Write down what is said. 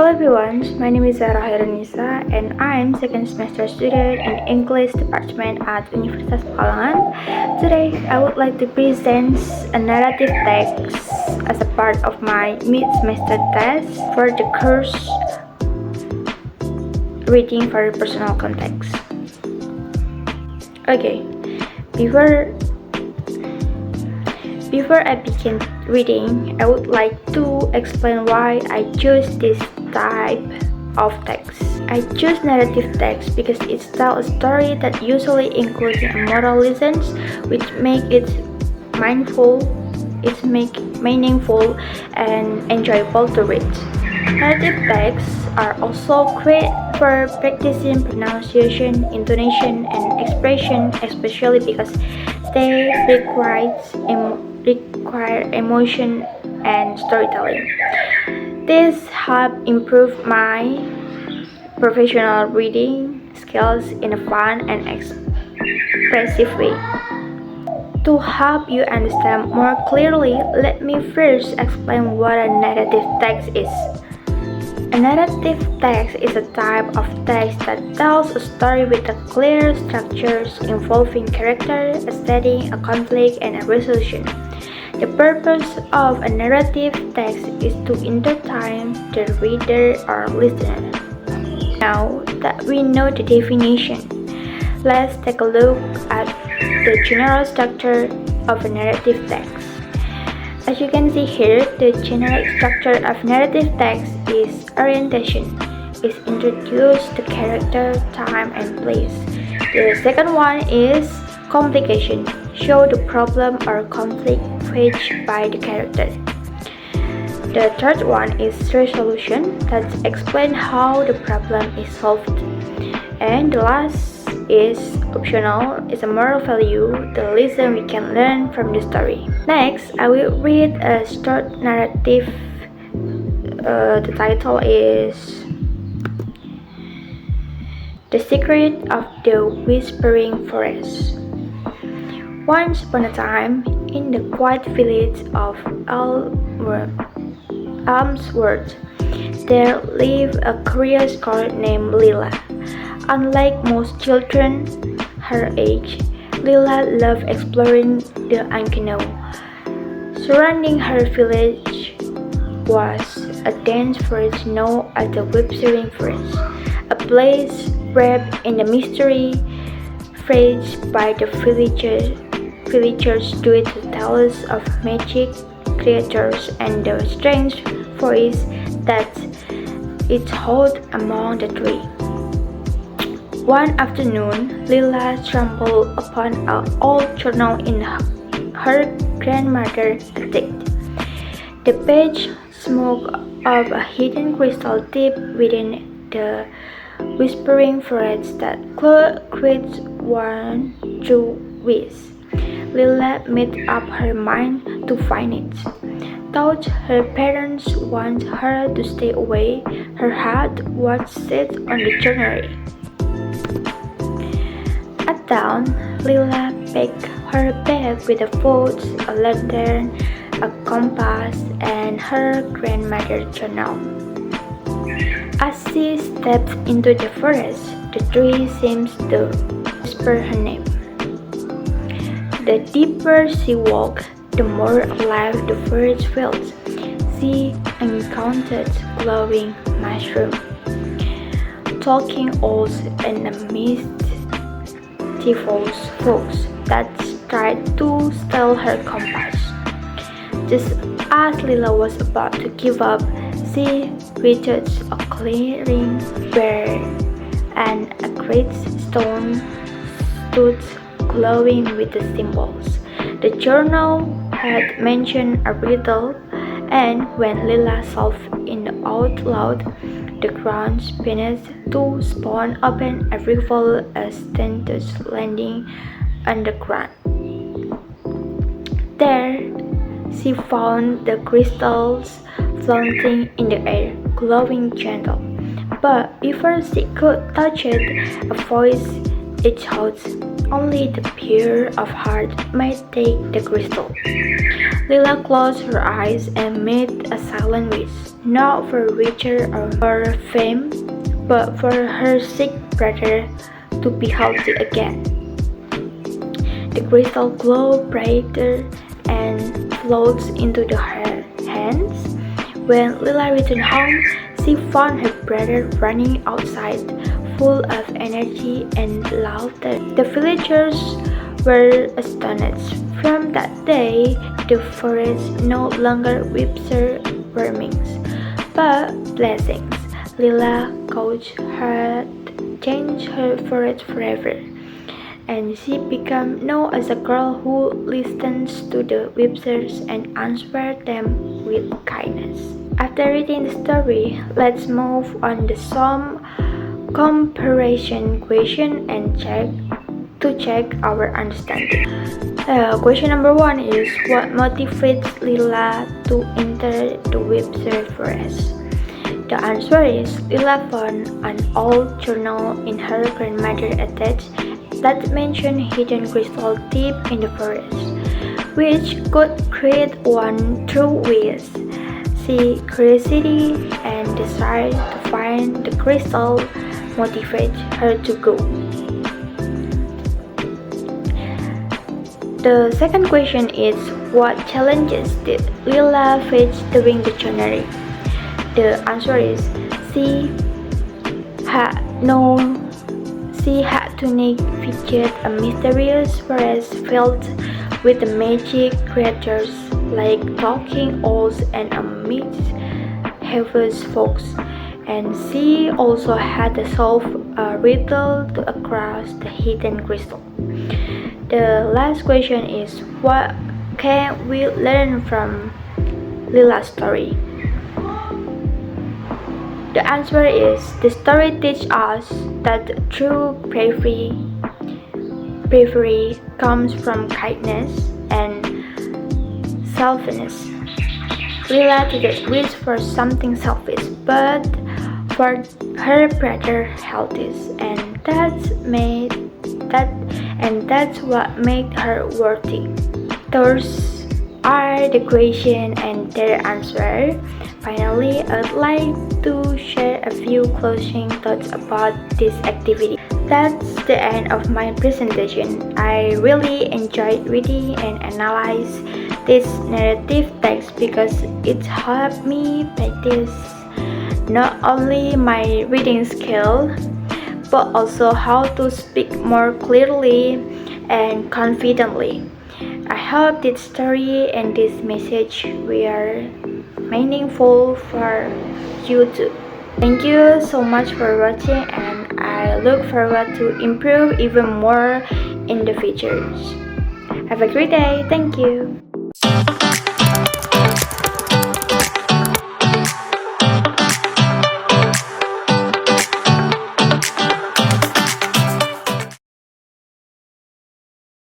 Hello everyone, my name is Zahra and I'm second semester student in English department at Universitas Pekalongan. Today I would like to present a narrative text as a part of my mid-semester test for the course Reading for Personal Context. Okay, before I begin reading, I would like to explain why I chose this type of text. I choose narrative text because it tells a story that usually includes moral lessons, which make it meaningful and enjoyable to read. Narrative texts are also great for practicing pronunciation, intonation, and expression, especially because they require emotion and storytelling. This helps improve my professional reading skills in a fun and expressive way. To help you understand more clearly, let me first explain what a narrative text is. A narrative text is a type of text that tells a story with a clear structures involving character, a setting, a conflict, and a resolution. The purpose of a narrative text is to entertain the reader or listener. Now that we know the definition, let's take a look at the general structure of a narrative text. As you can see here, the general structure of narrative text is orientation. Is introduce the character, time, and place. The second one is complication. Show the problem or conflict faced by the character. The third one is resolution, that explain how the problem is solved. And the last is optional, is a moral value, the lesson we can learn from the story. Next, I will read a short narrative. The title is The Secret of the Whispering Forest. Once upon a time, in the quiet village of Elmsworth, there lived a curious girl named Lila. Unlike most children her age, Lila loved exploring the unknown. Surrounding her village was a dense forest known as the Whispering Forest, a place wrapped in the mystery faced by the villagers due to tales of magic creatures and the strange voice that it heard among the trees. One afternoon, Lila stumbled upon an old journal in her grandmother's attic. The page spoke of a hidden crystal deep within the whispering forest that creates one true wish. Lila made up her mind to find it. Though her parents wanted her to stay away, her heart was set on the journey. At dawn, Lila packed her bag with a food, a lantern, a compass, and her grandmother's journal. As she stepped into the forest, the tree seemed to whisper her name. The deeper she walked, the more alive the forest felt. She encountered glowing mushrooms, talking owls, and mischievous fox that tried to steal her compass. Just as Lila was about to give up, she reached a clearing where a great stone stood glowing with the symbols. The journal had mentioned a riddle, and when Lila solved it out loud, the ground beneath two spawn opened a river as tenants landing underground. There, she found the crystals floating in the air, glowing gentle. But before she could touch it, a voice it shouts, "Only the pure of heart might take the crystal." Lila closed her eyes and made a silent wish. not for richer or for fame, but for her sick brother to be healthy again. The crystal glowed brighter and floats into her hands. When Lila returned home, she found her brother running outside, full of energy and laughter. The villagers were astonished. From that day, the forest no longer weeps her warnings, but blessings. Lila coached her changed her forest forever, and she became known as a girl who listens to the whispers and answers them with kindness. After reading the story, let's move on to some comparison question and check our understanding. Question number 1 is what motivates Lila to enter the Webster forest? The answer is Lila found an old journal in her grandmother's attic that mentioned hidden crystal deep in the forest, which could create one true wish. See, curiosity and desire to find the crystal motivate her to go. The second question is what challenges did Lila face during the journey? The answer is she had to navigate a mysterious forest filled with magic creatures like talking owls and a mischievous fox, and she also had to solve a riddle to across the hidden crystal. The last question is what can we learn from Lila's story? The answer is the story teaches us that true bravery comes from kindness and selflessness. Lila didn't wish for something selfish, but for her brother's health, and that's what made her worthy. Those are the question and their answer. Finally, I'd like to share a few closing thoughts about this activity. That's the end of my presentation. I really enjoyed reading and analyze this narrative text because it helped me practice not only my reading skill, but also how to speak more clearly and confidently. I hope this story and this message were meaningful for you too. Thank you so much for watching, and I look forward to improve even more in the future. Have a great day. Thank you.